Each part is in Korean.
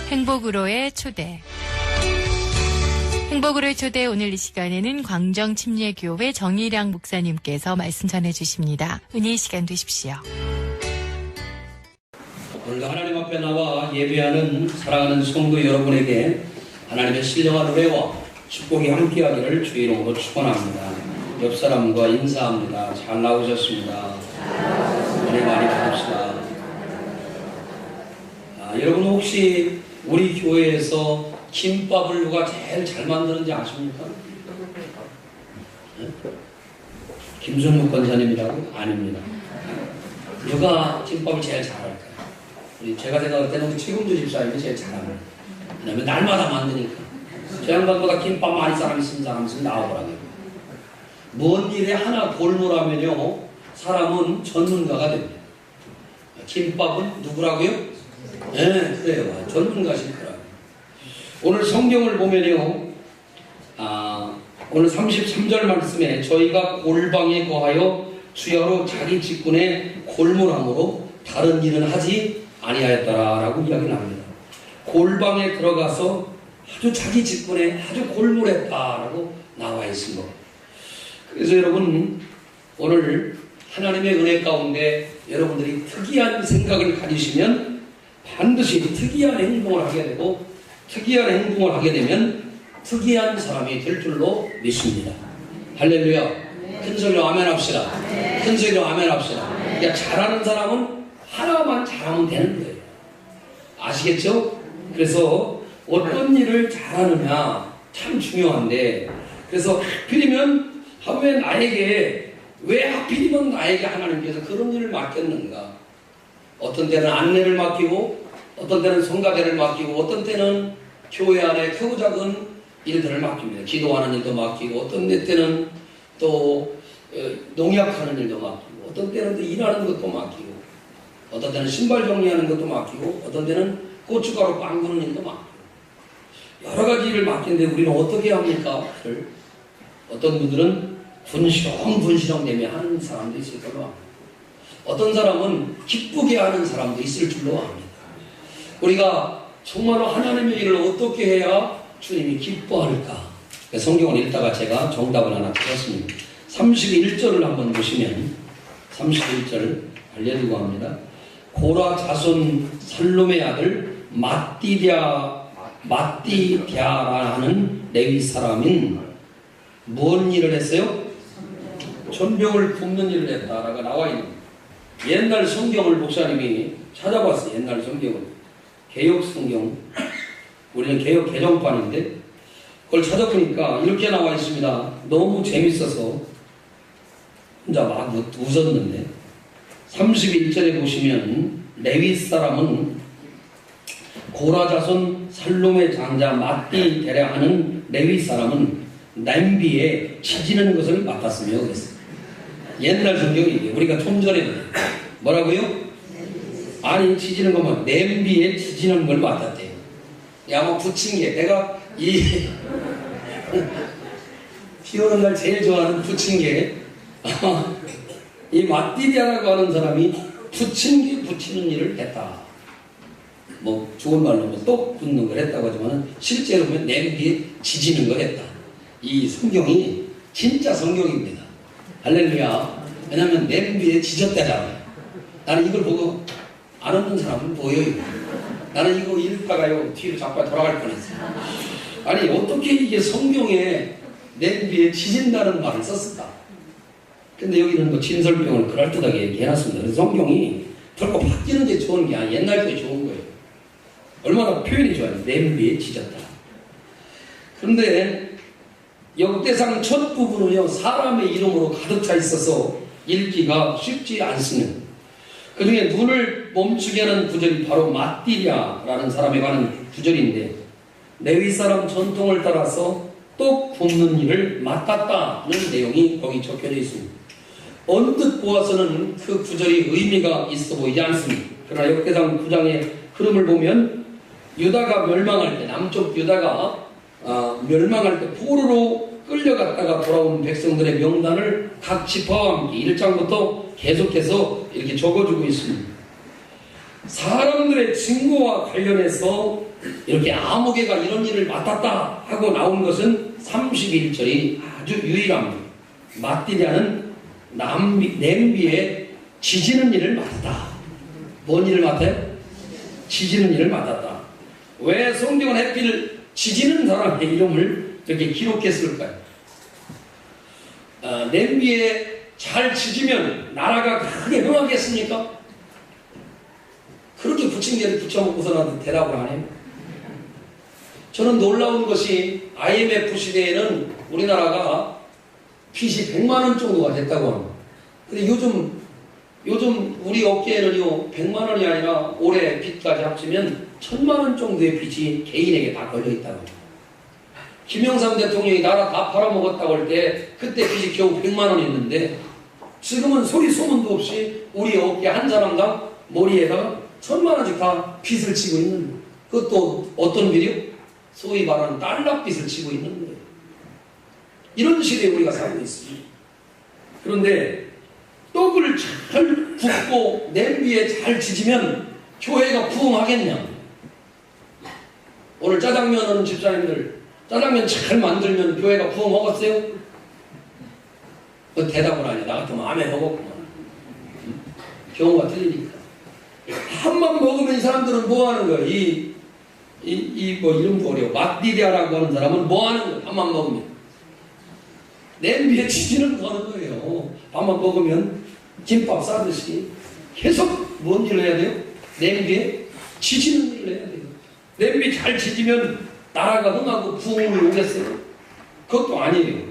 행복으로의 초대. 행복으로의 초대 오늘 이 시간에는 광정침례교회 정일양 목사님께서 말씀 전해주십니다. 은혜의 시간 되십시오. 오늘도 하나님 앞에 나와 예배하는 사랑하는 성도 여러분에게 하나님의 신령한 은혜와 축복이 함께하기를 주의 이름으로 축원합니다. 옆 사람과 인사합니다. 잘 나오셨습니다. 은혜 많이 받읍시다. 여러분 혹시 우리 교회에서 김밥을 누가 제일 잘 만드는지 아십니까? 네? 김순묵 권사님이라고? 아닙니다. 누가 김밥을 제일 잘할까요? 제가 생각할 때는 우리 최금주 집사님이 제일 잘합니다. 왜냐면 날마다 만드니까. 저 양반보다 김밥 많이 사람이 쓴 사람이 나오더라고요. 뭔 일에 하나 골무라면요, 사람은 전문가가 됩니다. 김밥은 누구라고요? 네, 그래요. 전문가실 거라고요. 오늘 성경을 보면요, 오늘 33절 말씀에 저희가 골방에 거하여 주야로 자기 직분에 골몰함으로 다른 일은 하지 아니하였더라라고 이야기를 합니다. 골방에 들어가서 아주 자기 직분에 아주 골몰했다라고 나와 있습니다. 그래서 여러분, 오늘 하나님의 은혜 가운데 여러분들이 특이한 생각을 가지시면 반드시 특이한 행동을 하게 되고, 특이한 행동을 하게 되면 특이한 사람이 될 줄로 믿습니다. 할렐루야. 큰 소리로 아멘 합시다. 큰 소리로 아멘 합시다. 그러니까 잘하는 사람은 하나만 잘하면 되는 거예요. 아시겠죠? 그래서 어떤 일을 잘하느냐 참 중요한데, 그래서 하필이면 왜 하필이면 나에게 하나님께서 그런 일을 맡겼는가? 어떤 때는 안내를 맡기고, 어떤 때는 성가대를 맡기고, 어떤 때는 교회 안에 크고 작은 일들을 맡깁니다. 기도하는 일도 맡기고, 어떤 때는 또 농약하는 일도 맡기고, 어떤 때는 또 일하는 것도 맡기고, 어떤 때는 신발 정리하는 것도 맡기고, 어떤 때는 고춧가루 빵 구는 일도 맡기고, 여러 가지 일을 맡기는데 우리는 어떻게 합니까? 어떤 분들은 분시렁 되며 하는 사람도 있을 걸로 합니다. 어떤 사람은 기쁘게 하는 사람도 있을 줄로 압니다. 우리가 정말로 하나님의 일을 어떻게 해야 주님이 기뻐할까? 성경을 읽다가 제가 정답을 하나 찾았습니다. 31절을 한번 보시면, 31절 알려드리고 합니다. 고라 자손 살롬의 아들 마띠디아라는 레위 사람인 뭔 일을 했어요? 전병을 굽는 일을 했다라고 나와 있는, 옛날 성경을 목사님이 찾아봤어요. 옛날 성경을, 개역 성경, 우리는 개역 개정판인데 그걸 찾아보니까 이렇게 나와 있습니다. 너무 재밌어서 혼자 막 웃었는데, 31절에 보시면 레위 사람은 고라 자손 살롬의 장자 마띠데라 하는 레위 사람은 냄비에 치지는 것을 맡았으며 그랬어요. 옛날 성경이 우리가 좀 전에 뭐라고요? 아니, 치지는 것만, 냄비에 치지는 걸 맡았대요. 아마 부친 게, 내가 비 오는 날 제일 좋아하는 부친 게, 이 마띠디아라고 하는 사람이 부치는 일을 했다. 뭐 좋은 말로 똑 붓는 걸 했다고 하지만 실제로 보면 냄비에 지지는 걸 했다. 이 성경이 진짜 성경입니다. 할렐루야. 왜냐하면 냄비에 지졌다잖아요. 나는 이걸 보고 안 얻는 사람은 보여요. 나는 이거 읽다가요 뒤로 자꾸 돌아갈 뻔했어요. 아니, 어떻게 이게 성경에 냄비에 지진다는 말을 썼을까? 근데 여기는 뭐 진설병을 그럴듯하게 얘기해놨습니다. 그래서 성경이 결코 바뀌는 게 좋은 게 아니라 옛날 게 좋은 거예요. 얼마나 표현이 좋아요. 냄비에 지졌다. 그런데 역대상 첫 부분은요, 사람의 이름으로 가득 차 있어서 읽기가 쉽지 않습니다. 그 중에 눈을 멈추게 하는 구절이 바로 마띠리아라는 사람에 관한 구절인데, 레위 사람 전통을 따라서 떡 굽는 일을 맡았다는 내용이 거기 적혀져 있습니다. 언뜻 보아서는 그 구절이 의미가 있어 보이지 않습니다. 그러나 역대상 9장의 흐름을 보면 유다가 멸망할 때, 남쪽 유다가 멸망할 때 포로로 끌려갔다가 돌아온 백성들의 명단을 각 지파와 함께 1장부터 계속해서 이렇게 적어주고 있습니다. 사람들의 증거와 관련해서 이렇게 아무개가 이런 일을 맡았다 하고 나온 것은 31절이 아주 유일합니다. 마띠냐는 냄비에 지지는 일을 맡았다. 뭔 일을 맡아요? 지지는 일을 맡았다. 왜 성경은 해필 지지는 사람의 이름을 이렇게 기록했을까요? 냄비에 잘 지지면 나라가 크게 흥하겠습니까? 그렇게 부침개를 부쳐먹고서는 대답을 안 해요. 저는 놀라운 것이 IMF 시대에는 우리나라가 빚이 100만 원 정도가 됐다고 합니다. 근데 요즘 우리 업계에는요 100만 원이 아니라 올해 빚까지 합치면 1000만 원 정도의 빚이 개인에게 다 걸려 있다고 합니다. 김영삼 대통령이 나라 다 팔아먹었다고 할 때 그때 빚이 겨우 100만 원이었는데 지금은 소리 소문도 없이 우리 업계 한 사람당 머리에다가 1000만 원씩 다 빚을 치고 있는 거예요. 그것도 어떤 빚이요? 소위 말하는 달러빚을 치고 있는 거예요. 이런 시대에 우리가 살고 있습니다. 그런데 떡을 잘 붓고 냄비에 잘 지지면 교회가 부흥하겠냐? 오늘 짜장면 하는 집사님들 짜장면 잘 만들면 교회가 부흥하겠어요? 그 대답을 안 해. 나 같으면 암에 먹었구만. 경우가 틀리니까. 한 번 먹으면 이 사람들은 뭐 하는 거야? 뭐 이름도 어려워. 마띠리아라고 하는 사람은 뭐 하는 거야? 밥만 먹으면. 냄비에 지지는 거 하는 거예요. 밥만 먹으면 김밥 싸듯이 계속 뭔 일을 해야 돼요? 냄비에 지지는 일을 해야 돼요. 냄비 잘 지지면 나라가 흥하고 부흥을 오겠어요? 그것도 아니에요.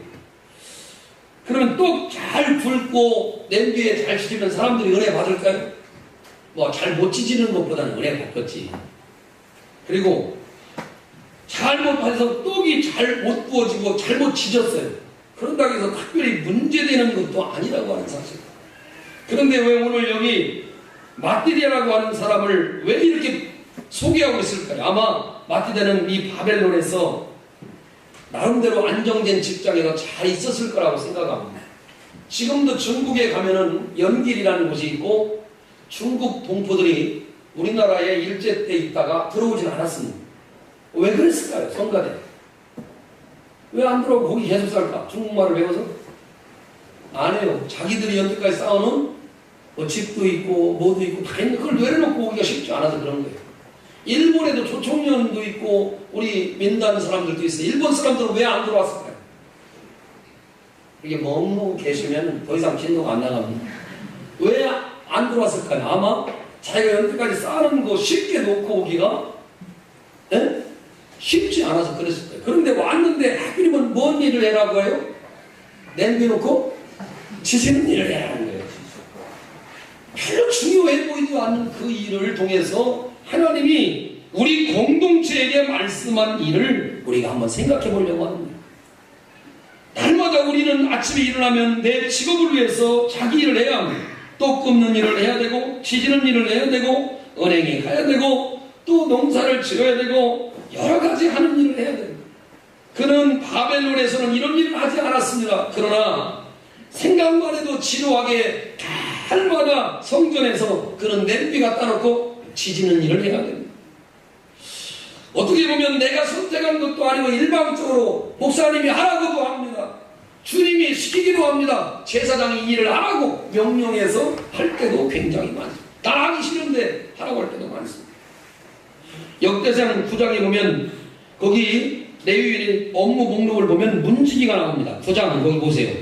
그러면 또 잘 굵고 냄비에 잘 지지면 사람들이 은혜 받을까요? 뭐 잘 못 지지는 것보다는 은혜 받겠지. 그리고 잘못해서 떡이 잘 못 구워지고 잘못 지졌어요. 그런다고 해서 특별히 문제되는 것도 아니라고 하는 사실. 그런데 왜 오늘 여기 마띠디아라고 하는 사람을 왜 이렇게 소개하고 있을까요? 아마 마띠디아는 이 바벨론에서 나름대로 안정된 직장에서 잘 있었을 거라고 생각합니다. 지금도 중국에 가면은 연길이라는 곳이 있고 중국 동포들이 우리나라에 일제 때 있다가 들어오진 않았습니다. 왜 그랬을까요? 성가대. 왜 안 들어오고 거기 계속 살까? 중국말을 배워서? 안 해요. 자기들이 여태까지 쌓아놓은 뭐 집도 있고 뭐도 있고 다 있는데 그걸 내려놓고 오기가 쉽지 않아서 그런 거예요. 일본에도 조총련도 있고 우리 민단 사람들도 있어요. 일본 사람들은 왜 안 들어왔을까요? 이게 멍하고 계시면 더 이상 진도가 안 나갑니다. 왜 안 들어왔을까요? 아마 자기가 여태까지 쌓아놓은 거 쉽게 놓고 오기가 쉽지 않아서 그랬을 거예요. 그런데 왔는데 하필이면 뭔 일을 해라고 해요? 냄비 놓고 지지는 일을 해야 하는 거예요. 별로 중요해 보이지 않는 그 일을 통해서 하나님이 우리 공동체에게 말씀한 일을 우리가 한번 생각해 보려고 합니다. 날마다 우리는 아침에 일어나면 내 직업을 위해서 자기 일을 해야 합니다. 또 굽는 일을 해야 되고 지지는 일을 해야 되고 은행에 가야 되고 또 농사를 지어야 되고 여러 가지 하는 일을 해야 됩니다. 그는 바벨론에서는 이런 일을 하지 않았습니다. 그러나 생각만 해도 지루하게 달마다 성전에서 그는 냄비 갖다 놓고 지지는 일을 해야 됩니다. 어떻게 보면 내가 선택한 것도 아니고 일방적으로 목사님이 하라고도 합니다. 주님이 시키기도 합니다. 제사장이 이 일을 하라고 명령해서 할 때도 굉장히 많습니다. 다 하기 싫은데 하라고 할 때도 많습니다. 역대상 9장에 보면 거기 레위인의 업무 목록을 보면 문지기가 나옵니다. 9장 거기 보세요.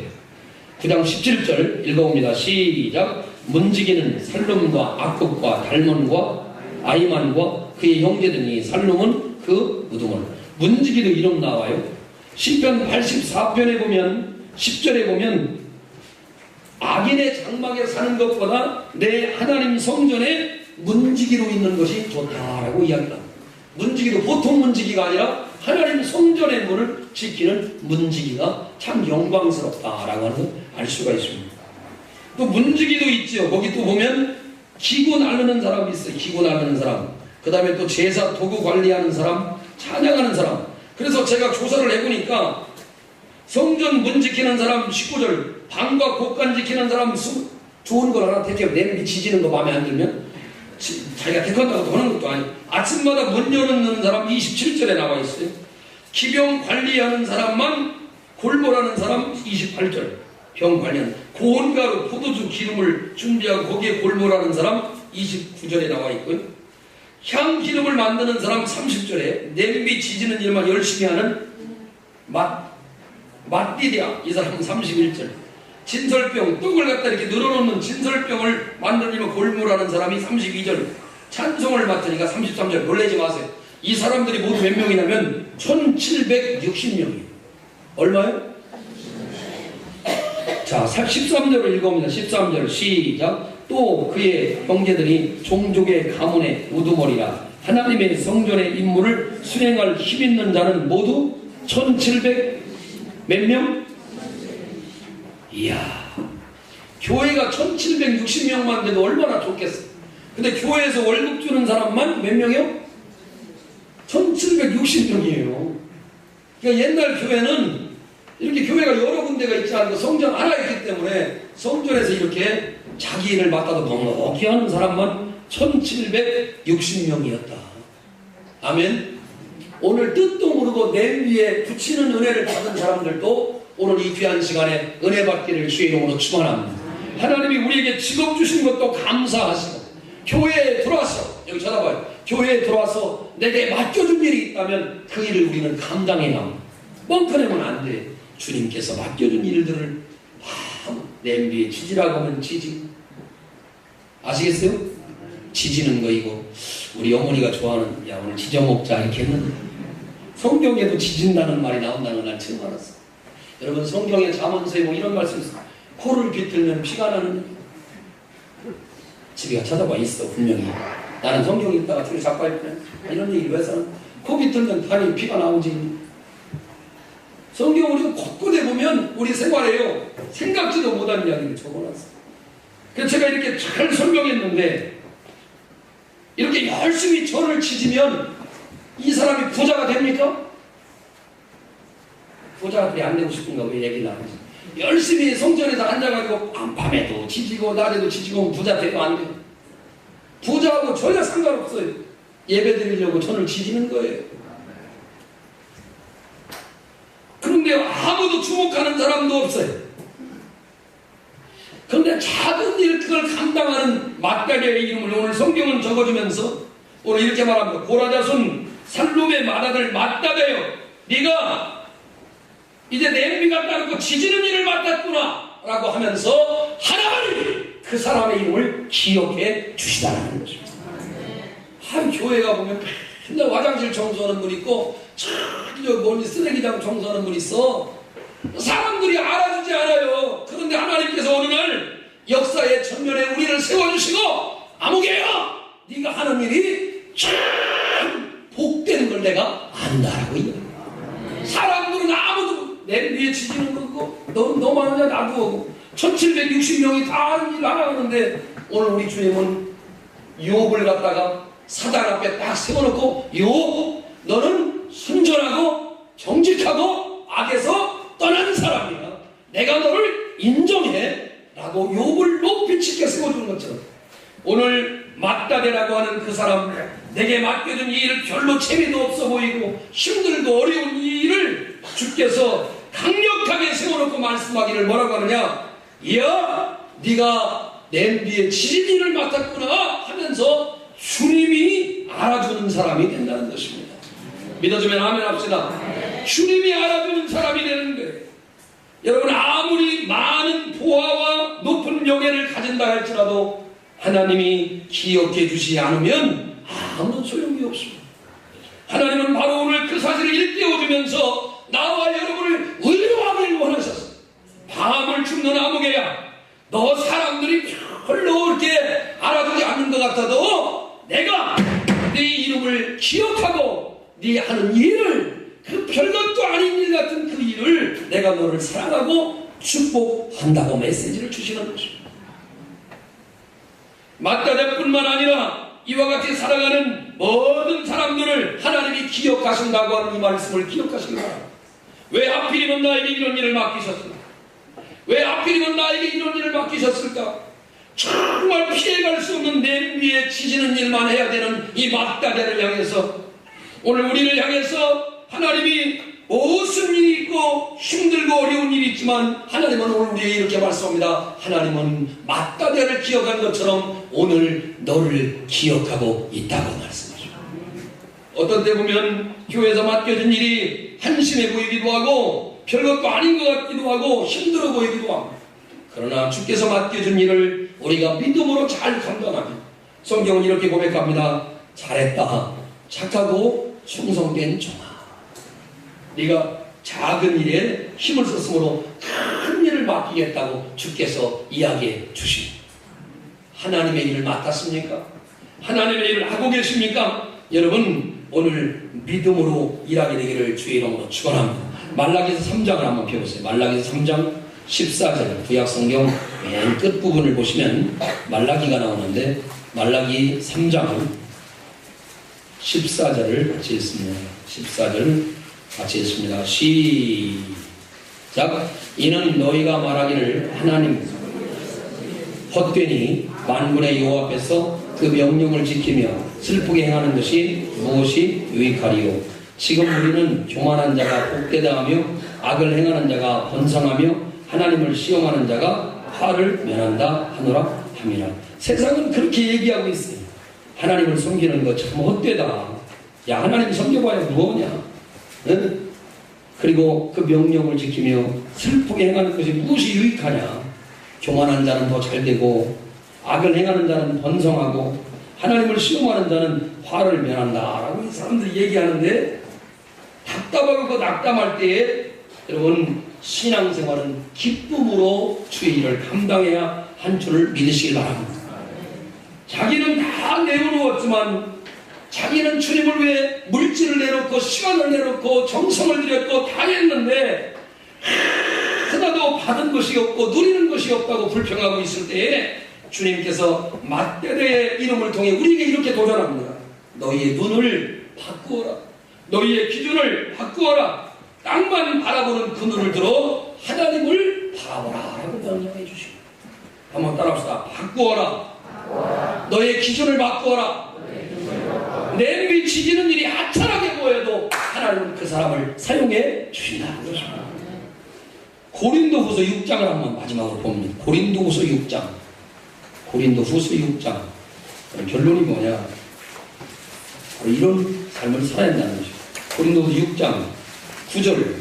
9장 17절 읽어봅니다. 시작. 문지기는 살룸과 악굽과 달몬과 아이만과 그의 형제들이 살룸은 그 무등을. 문지기도 이름 나와요. 시편 84편에 보면 10절에 보면 악인의 장막에 사는 것보다 내 하나님 성전에 문지기로 있는 것이 좋다라고 이야기합니다. 문지기도 보통 문지기가 아니라 하나님 성전의 문을 지키는 문지기가 참 영광스럽다라고 하는 걸 알 수가 있습니다. 또 문지기도 있죠. 거기 또 보면 기구 나르는 사람이 있어요. 기구 나르는 사람. 그 다음에 또 제사 도구 관리하는 사람, 찬양하는 사람. 그래서 제가 조사를 해보니까 성전 문 지키는 사람 19절, 방과 곳간 지키는 사람 좋은 걸 하나 택해요. 냄비 지지는 거 마음에 안 들면 자기가 택한다고 하는 것도 아니고 아침마다 문 여는 사람 27절에 나와 있어요. 기병 관리하는 사람만 골몰하는 사람 28절. 병 관리하는 고온가루 포도주 기름을 준비하고 거기에 골몰하는 사람 29절에 나와 있고요. 향 기름을 만드는 사람 30절에 냄비 지지는 일만 열심히 하는 맛디디아 이 사람은 31절. 진설병 떡을 갖다 이렇게 늘어놓는 진설병을 만들면 골몰하는 사람이 32절. 찬송을 맡으니까 33절. 놀라지 마세요. 이 사람들이 모두 몇 명이냐면 1760명이에요. 얼마요? 자, 13절을 읽어봅니다. 13절 시작. 또 그의 형제들이 종족의 가문의 우두머리라. 하나님의 성전의 임무를 수행할 힘 있는 자는 모두 1700 몇 명? 이야, 교회가 1760명만 돼도 얼마나 좋겠어. 근데 교회에서 월급 주는 사람만 몇 명이요? 1760명이에요. 그러니까 옛날 교회는 이렇게 교회가 여러 군데가 있지 않고 성전 하나 있기 때문에 성전에서 이렇게 자기 일을 맡아도 넉넉히 하는 사람만 1760명이었다. 아멘. 오늘 뜻도 모르고 냄비에 붙이는 은혜를 받은 사람들도 오늘 이 귀한 시간에 은혜 받기를 주의 이름으로 축원합니다. 하나님이 우리에게 직업 주신 것도 감사하시고 교회에 들어와서 여기 쳐다봐요. 교회에 들어와서 내게 맡겨준 일이 있다면 그 일을 우리는 감당해야 합니다. 뻥커내면 안 돼. 주님께서 맡겨준 일들을 냄비에 지지라고 하면 지지. 아시겠어요? 지지는 거이고 우리 어머니가 좋아하는 야 오늘 지져 먹자 이렇게 했는데 성경에도 지진다는 말이 나온다는 걸 난 처음 알았어. 여러분 성경에 잠언서에 뭐 이런 말씀 있어요. 코를 비틀면 피가 나는 집에 찾아봐 있어 분명히. 나는 성경 읽다가 둘이 작가일 때 이런 얘기를 왜 써요? 코 비틀면 당연히 피가 나오지. 성경 우리가 곳곳에 보면 우리 생활에요 생각지도 못한 이야기를 적어놨어. 그래서 제가 이렇게 잘 설명했는데 이렇게 열심히 절을 지지면 이 사람이 부자가 됩니까? 부자가 안 되고 싶은가 왜 얘기를 안 하지? 열심히 성전에서 앉아가지고 밤에도 지지고 낮에도 지지고 부자 되고 안 돼요. 부자하고 전혀 상관없어요. 예배 드리려고 전을 지지는 거예요. 그런데 아무도 주목하는 사람도 없어요. 그런데 작은 일 그걸 감당하는 맏가게의 이름을 오늘 성경은 적어주면서 오늘 이렇게 말합니다. 고라자손 살룸의 맏아들 맏다베요 네가 이제 냄비 갖다 놓고 지지는 일을 맡았구나 라고 하면서 하나님이 그 사람의 이름을 기억해 주시다는 것입니다. 한 교회가 보면 맨날 화장실 청소하는 분 있고 저 멀리 쓰레기장 청소하는 분 있어. 사람들이 알아주지 않아요. 그런데 하나님께서 어느 날 역사의 전면에 우리를 세워주시고 아무개야 네가 하는 일이 참 복되는 걸 내가 안다라고 이야기해요. 사람들은 아무도 냄비에 지지는 거고 너만 하냐 나도 하고 1760명이 다 하는 일을 하는데 오늘 우리 주님은 욥을 갖다가 사단 앞에 딱 세워놓고 욥 너는 순전하고 정직하고 악에서 떠난 사람이야. 내가 너를 인정해 라고 욥을 높이 치켜 세워주는 것처럼 오늘 맏다베라고 하는 그 사람 내게 맡겨준 이 일을 별로 재미도 없어 보이고 힘들고 어려운 이 일을 주께서 강력하게 세워놓고 말씀하기를 뭐라고 하느냐 야 네가 냄비에 지진 일을 맡았구나 하면서 주님이 알아주는 사람이 된다는 것입니다. 믿어주면 아멘 합시다. 주님이 알아주는 사람이 되는 거예요. 여러분 아무리 많은 보화와 높은 명예를 가진다 할지라도 하나님이 기억해 주시지 않으면 아무런 소용이 없습니다. 하나님은 바로 오늘 그 사실을 일깨워주면서 나와 여러분을 의로하기를 원하셨어요. 밤을 춥는 아무개야 너 사람들이 별로 그렇게 알아주지 않는 것 같아도 내가 네 이름을 기억하고 네 하는 일을 그 별것도 아닌 일 같은 그 일을 내가 너를 사랑하고 축복한다고 메시지를 주시는 것입니다. 맏다베뿐만 아니라 이와 같이 살아가는 모든 사람들을 하나님이 기억하신다고 하는 이 말씀을 기억하시기 바랍니다. 왜 하필이면 나에게 이런 일을 맡기셨을까? 왜 하필이면 나에게 이런 일을 맡기셨을까? 정말 피해갈 수 없는 냄비에 치지는 일만 해야 되는 이 맞다대를 향해서 오늘 우리를 향해서 하나님이 무슨 일이 있고 힘들고 어려운 일이 있지만 하나님은 오늘 우리에게 이렇게 말씀합니다. 하나님은 맞다대를 기억한 것처럼 오늘 너를 기억하고 있다고 말씀하죠. 어떤 때 보면 교회에서 맡겨진 일이 한심해 보이기도 하고 별것도 아닌 것 같기도 하고 힘들어 보이기도 하고, 그러나 주께서 맡겨준 일을 우리가 믿음으로 잘 감당하면 성경은 이렇게 고백합니다. 잘했다, 착하고 충성된 종아, 네가 작은 일에 힘을 썼으므로 큰 일을 맡기겠다고 주께서 이야기해 주십니다. 하나님의 일을 맡았습니까? 하나님의 일을 하고 계십니까? 여러분, 오늘 믿음으로 일하게 되기를 주의 이름으로 축원합니다. 말라기서 3장을 한번 펴보세요. 말라기서 3장 14절, 구약성경 맨 끝부분을 보시면 말라기가 나오는데 말라기 3장 14절을 같이 읽습니다. 14절 같이 읽습니다. 시작. 이는 너희가 말하기를 하나님 헛되니 만군의 여호와 앞에서 그 명령을 지키며 슬프게 행하는 것이 무엇이 유익하리요. 지금 우리는 교만한 자가 복되다하며 악을 행하는 자가 번성하며 하나님을 시험하는 자가 화를 면한다 하노라 함이라. 세상은 그렇게 얘기하고 있어요. 하나님을 섬기는 거 참 헛되다. 야, 하나님 섬겨봐야 무엇이냐. 응? 그리고 그 명령을 지키며 슬프게 행하는 것이 무엇이 유익하냐. 교만한 자는 더 잘되고 악을 행하는 자는 번성하고 하나님을 시험하는 자는 화를 면한다라고 이 사람들이 얘기하는데, 답답하고 낙담할 때에 여러분, 신앙생활은 기쁨으로 주의 일을 감당해야 한 줄을 믿으시길 바랍니다. 자기는 다 내어놓았지만, 자기는 주님을 위해 물질을 내놓고 시간을 내놓고 정성을 들였고 다 했는데 하나도 받은 것이 없고 누리는 것이 없다고 불평하고 있을 때에 주님께서 맞대대의 이름을 통해 우리에게 이렇게 도전합니다. 너희의 눈을 바꾸어라. 너희의 기준을 바꾸어라. 땅만 바라보는 그 눈을 들어 하나님을 바라보라 라고 명령해 주십니다. 한번 따라합시다. 바꾸어라. 너희의 기준을 바꾸어라. 냄비 지지는 일이 하찮하게 보여도 하나님은 그 사람을 사용해 주신다는 것입니다. 고린도후서 6장을 한번 마지막으로 봅니다. 고린도후서 6장. 고린도후서 6장. 결론이 뭐냐? 바로 이런 삶을 살아야 한다는 것입니다. 고린도후서 6장 9절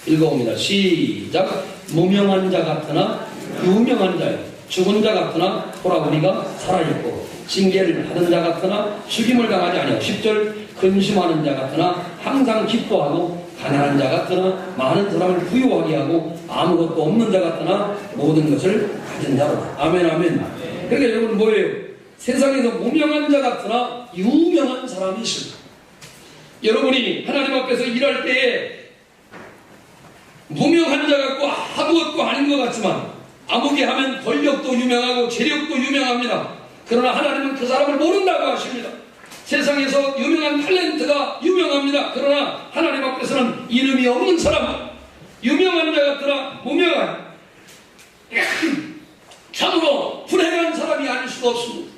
읽어봅니다. 시작. 무명한 자 같으나 유명한 자요, 죽은 자 같으나 보라 우리가 살아있고, 징계를 받은 자 같으나 죽임을 당하지 아니하고, 10절. 근심하는 자 같으나 항상 기뻐하고, 가난한 자 같으나 많은 사람을 부유하게 하고, 아무것도 없는 자 같으나 모든 것을 가진 자로. 아멘 아멘. 그러니까 여러분 뭐예요? 세상에서 무명한 자 같으나 유명한 사람이 있습니다. 여러분이 하나님 앞에서 일할 때에 무명한 자 같고 아무것도 아닌 것 같지만, 아무개 하면 권력도 유명하고 재력도 유명합니다. 그러나 하나님은 그 사람을 모른다고 하십니다. 세상에서 유명한 탤런트가 유명합니다. 그러나 하나님 앞에서는 이름이 없는 사람, 유명한 자 같으나 무명한, 참으로 불행한 사람이 아닐 수가 없습니다.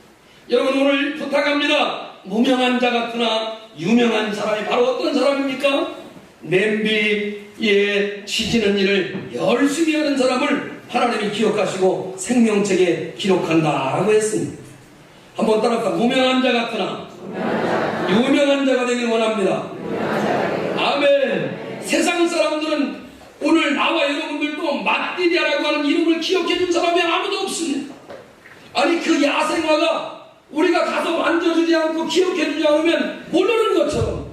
여러분 오늘 부탁합니다. 무명한 자 같으나 유명한 사람이 바로 어떤 사람입니까? 냄비에 지지는 일을 열심히 하는 사람을 하나님이 기억하시고 생명책에 기록한다라고 했습니다. 한번 따라합시다. 무명한 자 같으나 유명한 자가 되길 원합니다. 아멘. 세상 사람들은 오늘 나와 여러분들도 마띠디아라고 하는 이름을 기억해준 사람이 아무도 없습니다. 아니 그 야생화가 우리가 가서 만져주지 않고 기억해주지 않으면 모르는 것처럼,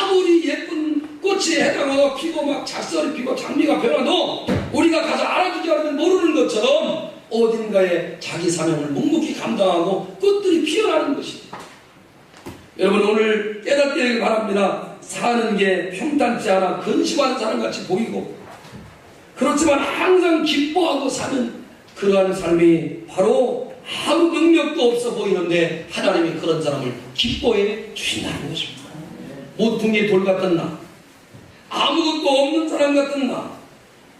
아무리 예쁜 꽃이 해당화가 피고 막 작설이 피고 장미가 변화도 우리가 가서 알아주지 않으면 모르는 것처럼 어딘가에 자기 사명을 묵묵히 감당하고 꽃들이 피어나는 것입니다. 여러분 오늘 깨닫게 바랍니다. 사는 게 평탄치 않아 근심하는 사람같이 보이고, 그렇지만 항상 기뻐하고 사는 그러한 삶이 바로 아무 능력도 없어 보이는데 하나님이 그런 사람을 기뻐해 주신다는 것입니다. 모퉁이 돌 같은 나, 아무것도 없는 사람 같은 나,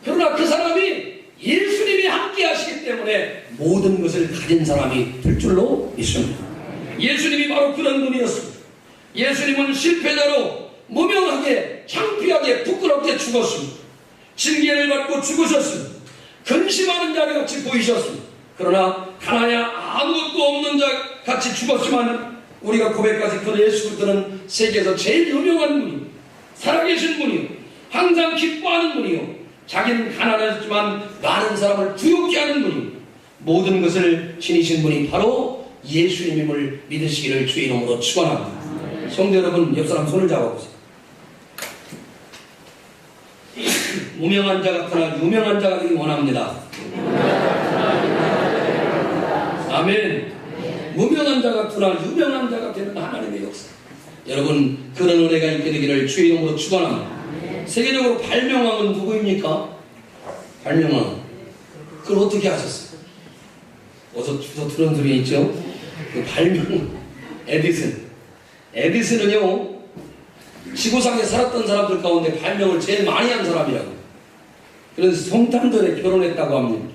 그러나 그 사람이 예수님이 함께 하시기 때문에 모든 것을 가진 사람이 될 줄로 믿습니다. 예수님이 바로 그런 분이었습니다. 예수님은 실패자로 무명하게 창피하게 부끄럽게 죽었습니다. 징계를 받고 죽으셨습니다. 근심하는 자를 같이 보이셨습니다. 그러나 하나야 아무것도 없는 자 같이 죽었지만 우리가 고백까지 그 예수 그리스도는 세계에서 제일 유명한 분이요, 살아계신 분이요, 항상 기뻐하는 분이요, 자기는 가난했지만 많은 사람을 부유케 하는 분이요, 모든 것을 지니신 분이 바로 예수님임을 믿으시기를 주의 이름으로 축원합니다. 성도 여러분, 옆 사람 손을 잡아보세요. 무명한 자 같으나 유명한 자가 되기 원합니다. 아멘. 무명한 자 같으나 유명한 자가 되는 하나님의 역사. 여러분, 그런 은혜가 있게 되기를 주의 이름으로 축원합니다. 세계적으로 발명왕은 누구입니까? 발명왕. 그걸 어떻게 하셨어요? 어서 들은 소리 있죠? 그 발명 에디슨은요, 지구상에 살았던 사람들 가운데 발명을 제일 많이 한 사람이라고. 그래서 성탄절에 결혼했다고 합니다.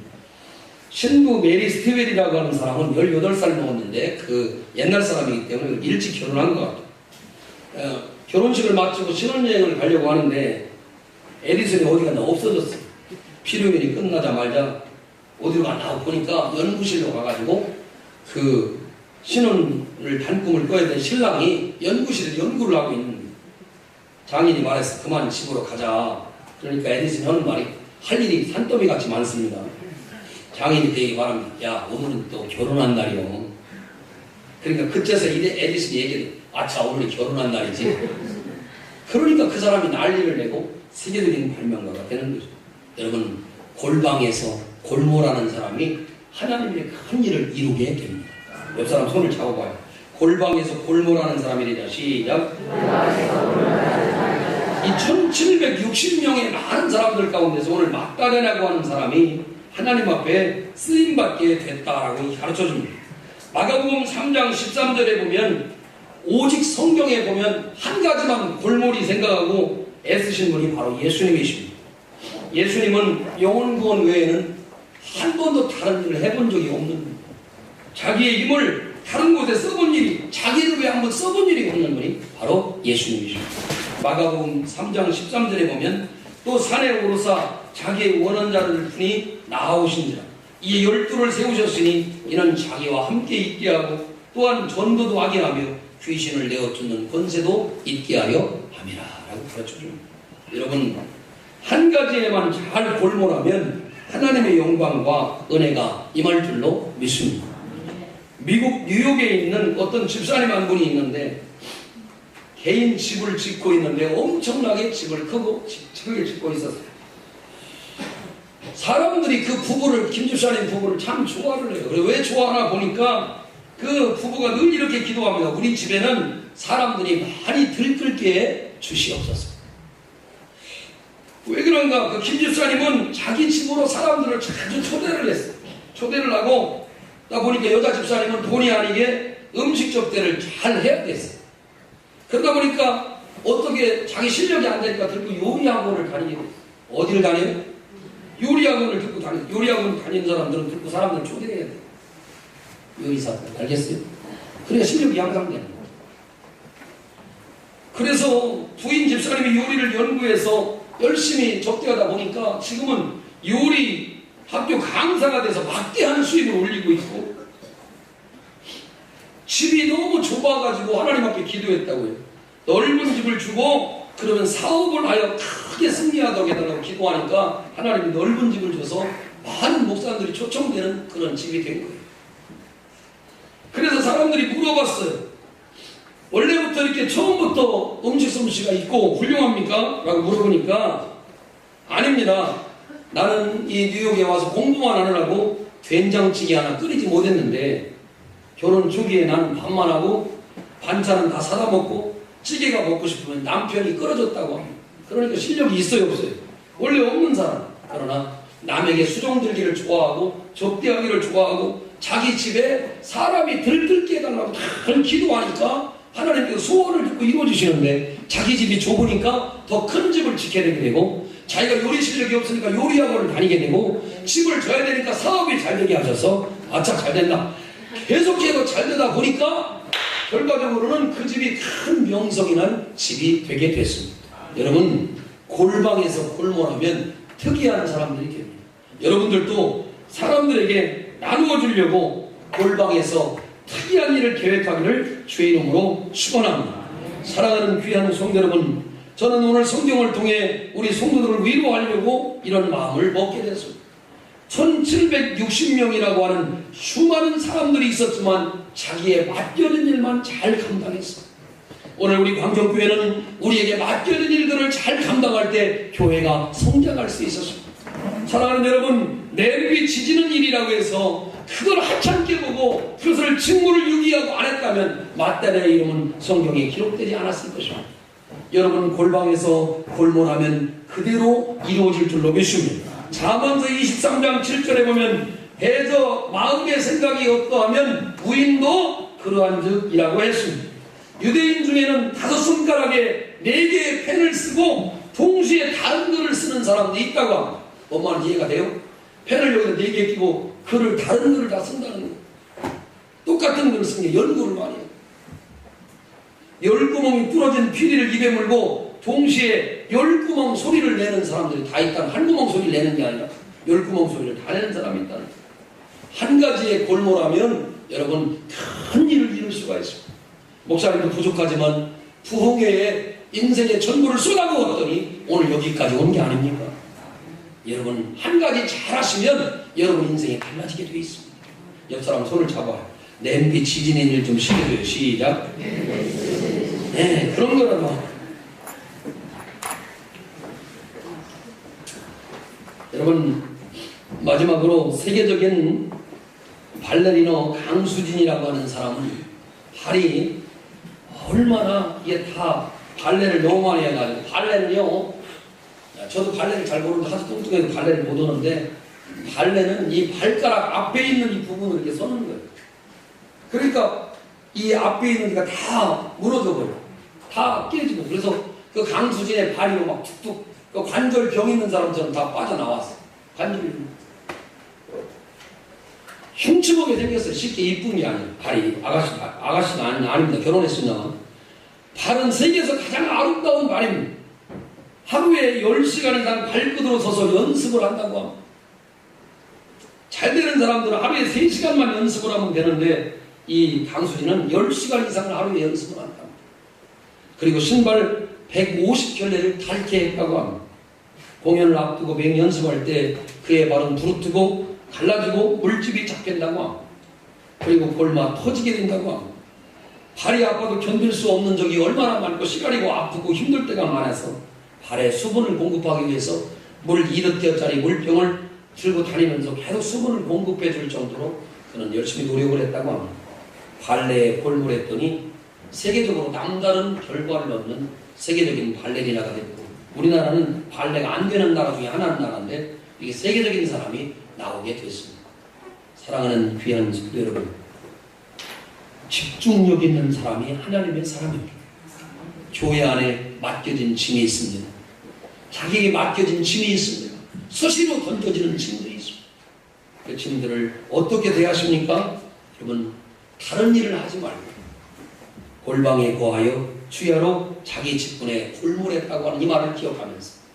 신부 메리 스티웰이라고 하는 사람은 18살 먹었는데 그 옛날 사람이기 때문에 일찍 결혼한 것 같아요. 결혼식을 마치고 신혼여행을 가려고 하는데 에디슨이 어디 갔나 없어졌어요. 피로연이 끝나자마자 어디로 갔나 보니까 연구실로 가가지고 그 신혼을 단꿈을 꿔야 된 신랑이 연구실에 연구를 하고 있는 거예요. 장인이 말했어. 그만 집으로 가자. 그러니까 에디슨이 하는 말이 할 일이 산더미 같이 많습니다. 장인이 되게 말합니다. 야, 오늘은 또 결혼한 날이요. 그러니까 그때서 에디슨이 얘기해. 아차, 오늘이 결혼한 날이지. 그러니까 그 사람이 난리를 내고 세계적인 발명가가 되는 거죠. 여러분, 골방에서 골모라는 사람이 하나님의 큰 일을 이루게 됩니다. 옆 사람 손을 잡아봐요. 골방에서 골모라는 사람이 되자. 시작. 이 1760명의 많은 사람들 가운데서 오늘 막다레나고 하는 사람이 하나님 앞에 쓰임받게 됐다라고 가르쳐줍니다. 마가복음 3장 13절에 보면 오직 성경에 보면 한 가지만 골몰이 생각하고 애쓰신 분이 바로 예수님이십니다. 예수님은 영혼 구원 외에는 한 번도 다른 일을 해본 적이 없는 분입니다. 자기의 힘을 다른 곳에 써본 일이, 자기를 위해 한번 써본 일이 없는 분이 바로 예수님이십니다. 마가복음 3장 13절에 보면 또 산에 오르사 자기의 원한 자를 분이 나아오신지라. 이 12를 세우셨으니 이는 자기와 함께 있게 하고 또한 전도도 하게 하며 귀신을 내어쫓는 권세도 있게 하려 함이라 라고 가르쳐줍니다. 여러분, 한 가지에만 잘 골몰하면 하나님의 영광과 은혜가 임할 줄로 믿습니다. 미국 뉴욕에 있는 어떤 집사님 한 분이 있는데 개인 집을 짓고 있는데 엄청나게 집을 크게 짓고 있었어요. 사람들이 그 부부를, 김 집사님 부부를 참 좋아를 해요. 왜 좋아하나 보니까 그 부부가 늘 이렇게 기도합니다. 우리 집에는 사람들이 많이 들끓게 주시옵소서. 왜 그런가? 그 김 집사님은 자기 집으로 사람들을 자주 초대를 했어요. 초대를 하고, 나 보니까 여자 집사님은 본의 아니게 음식 접대를 잘 해야 됐어요. 그러다 보니까 어떻게 자기 실력이 안 되니까 들고 요리학원을 다니게 됐어요. 어디를 다녀요? 요리학원을 듣고 다니는, 요리학원 다니는 사람들은 듣고 사람들 초대해야 돼요. 요리사들. 알겠어요? 그래야 실력이 향상되는 거예요. 그래서 부인 집사님이 요리를 연구해서 열심히 접대하다 보니까 지금은 요리 학교 강사가 돼서 막대한 수입을 올리고 있고, 집이 너무 좁아가지고 하나님 앞에 기도했다고요. 넓은 집을 주고 그러면 사업을 하여 크게 승리하도록 해달라고 기도하니까 하나님이 넓은 집을 줘서 많은 목사님들이 초청되는 그런 집이 된 거예요. 그래서 사람들이 물어봤어요. 원래부터 이렇게 처음부터 음식 솜씨가 있고 훌륭합니까? 라고 물어보니까 아닙니다. 나는 이 뉴욕에 와서 공부만 하느라고 된장찌개 하나 끓이지 못했는데 결혼 초기에 나는 밥만 하고 반찬은 다 사다 먹고 찌개가 먹고 싶으면 남편이 끓여줬다고 합니다. 그러니까 실력이 있어요 없어요? 원래 없는 사람. 그러나 남에게 수종 들기를 좋아하고 접대하기를 좋아하고 자기 집에 사람이 들끓게 해달라고 늘 기도하니까 하나님께서 소원을 듣고 이루어주시는데 자기 집이 좁으니까 더 큰 집을 짓게 되게 되고 자기가 요리 실력이 없으니까 요리학원을 다니게 되고 집을 져야 되니까 사업이 잘 되게 하셔서 아차 잘 된다. 계속해서 잘 되다 보니까 결과적으로는 그 집이 큰 명성이 난 집이 되게 됐습니다. 여러분, 골방에서 골몰하면 특이한 사람들이 됩니다. 여러분들도 사람들에게 나누어 주려고 골방에서 특이한 일을 계획하기를 주의 이름으로 축원합니다. 사랑하는 귀한 성도 여러분, 저는 오늘 성경을 통해 우리 성도들을 위로하려고 이런 마음을 먹게 됐습니다. 1760명이라고 하는 수많은 사람들이 있었지만 자기의 맡겨진 일만 잘 감당했어요. 오늘 우리 광정교회는 우리에게 맡겨진 일들을 잘 감당할 때 교회가 성장할 수 있었습니다. 사랑하는 여러분, 냄비 지지는 일이라고 해서 그걸 하찮게 보고 그것을 직무를 유기하고 안 했다면 마따네의 이름은 성경에 기록되지 않았을 것입니다. 여러분, 골방에서 골몰하면 그대로 이루어질 줄로 믿습니다. 잠언서 23장 7절에 보면 해저 마음의 생각이 어떠하면 부인도 그러한즉이라고 했습니다. 유대인 중에는 5손가락에 4개의 펜을 쓰고 동시에 다른 글을 쓰는 사람도 있다고 합니다. 뭔 말인지 이해가 돼요? 펜을 여기다 4개 끼고 글을 다른 글을 다 쓴다는 거예요. 똑같은 글을 쓰는 게 연구를 많이 해요. 10구멍이 뚫어진 피리를 입에 물고 동시에 10구멍 소리를 내는 사람들이 다 있다는, 한 구멍 소리를 내는 게 아니라 10구멍 소리를 다 내는 사람이 있다는 거예요. 한 가지에 골몰하면 여러분 큰 일을 이룰 수가 있습니다. 목사님도 부족하지만 부흥회에 인생의 전부를 쏟아부었더니 오늘 여기까지 온 게 아닙니까? 여러분, 한 가지 잘 하시면 여러분 인생이 달라지게 되어 있습니다. 옆 사람 손을 잡아요. 냄비 지지는 일 좀 시켜줘요. 시작. 네, 그런 거라도. 여러분, 마지막으로 세계적인 발레리노 강수진이라고 하는 사람은 발이 얼마나, 이게 다 발레를 너무 많이 해가지고, 발레는요, 저도 발레를 잘 모르는데 하도 뚱뚱해서 발레를 못 오는데, 발레는 이 발가락 앞에 있는 이 부분을 이렇게 서는 거예요. 그러니까 이 앞에 있는 데가 다 무너져 버려요. 다 깨지고. 그래서 그 강수진의 발이 막 툭툭, 그 관절병 있는 사람처럼 다 빠져나왔어요. 관절이 흉측하게 생겼어요. 쉽게 이쁜 게 아니에요. 발이 아가씨가 아닙니다. 결혼했으나 발은 세계에서 가장 아름다운 발입니다. 하루에 10시간 이상 발끝으로 서서 연습을 한다고 합니다. 잘 되는 사람들은 하루에 3시간만 연습을 하면 되는데 이 강수진은 10시간 이상을 하루에 연습을 한답니다. 그리고 신발 150켤레를 닳게 했다고 합니다. 공연을 앞두고 맹 연습할 때 그의 발은 부르트고 갈라지고 물집이 잡힌다고 합니다. 그리고 골마 터지게 된다고 합니다. 발이 아파도 견딜 수 없는 적이 얼마나 많고 시가리고 아프고 힘들 때가 많아서 발에 수분을 공급하기 위해서 물 2리터짜리 물병을 들고 다니면서 계속 수분을 공급해 줄 정도로 그는 열심히 노력을 했다고 합니다. 발레에 골몰했더니 세계적으로 남다른 결과를 얻는 세계적인 발레리나가 됐고, 우리나라는 발레가 안 되는 나라 중에 하나는 나라인데 이게 세계적인 사람이 나오게 됐습니다. 사랑하는 귀한 성도 여러분, 집중력 있는 사람이 하나님의 사람입니다. 교회 안에 맡겨진 짐이 있습니다. 자기에게 맡겨진 짐이 있습니다. 수시로 던져지는 짐들이 있습니다. 그 짐들을 어떻게 대하십니까? 여러분, 다른 일을 하지 말고 골방에 거하여 주야로 자기 직분에 골몰했다고 하는 이 말을 기억하면서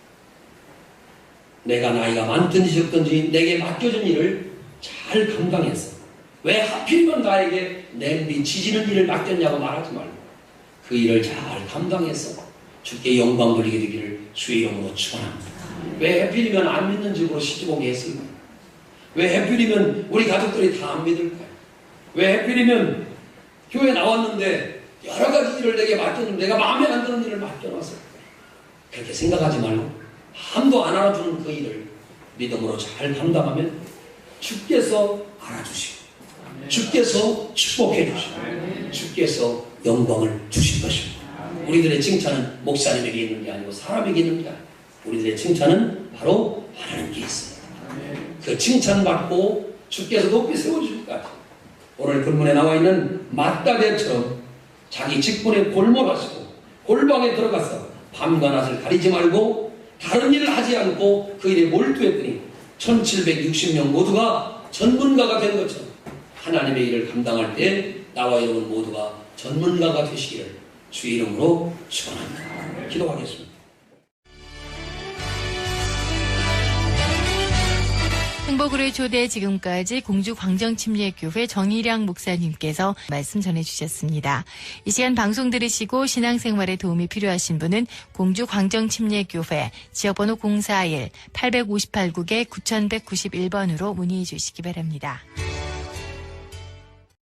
내가 나이가 많든지 적든지 내게 맡겨진 일을 잘 감당해서 왜 하필이면 나에게 냄비 지지는 일을 맡겼냐고 말하지 말고 그 일을 잘 감당해서 주께 영광 돌리게 되기를 주의 이름으로 축원합니다. 왜 하필이면 안 믿는 집으로 시집 오게 했을까요? 왜 하필이면 우리 가족들이 다 안 믿을까요? 왜 하필이면 교회 나왔는데 여러 가지 일을 내게 맡겼는데 내가 마음에 안 드는 일을 맡겨놨어요. 그렇게 생각하지 말고 아무도 안 알아주는 그 일을 믿음으로 잘 감당하면 주께서 알아주시고 주께서 축복해 주시고 주께서 영광을 주실 것입니다. 우리들의 칭찬은 목사님에게 있는 게 아니고 사람에게 있는 게 아니고 우리들의 칭찬은 바로 하나님께 있습니다. 그 칭찬받고 주께서 높이 세워주실까지 오늘 본문에 나와 있는 마따대처럼 자기 직분에 골몰하시고 골방에 들어가서 밤과 낮을 가리지 말고 다른 일을 하지 않고 그 일에 몰두했더니 1760명 모두가 전문가가 된 것처럼 하나님의 일을 감당할 때 나와 여러분 모두가 전문가가 되시기를 주의 이름으로 축원합니다. 기도하겠습니다. 행복으로의 초대 지금까지 공주광정침례교회 정일양 목사님께서 말씀 전해주셨습니다. 이 시간 방송 들으시고 신앙생활에 도움이 필요하신 분은 공주광정침례교회 지역번호 041-858국에 9191번으로 문의해 주시기 바랍니다.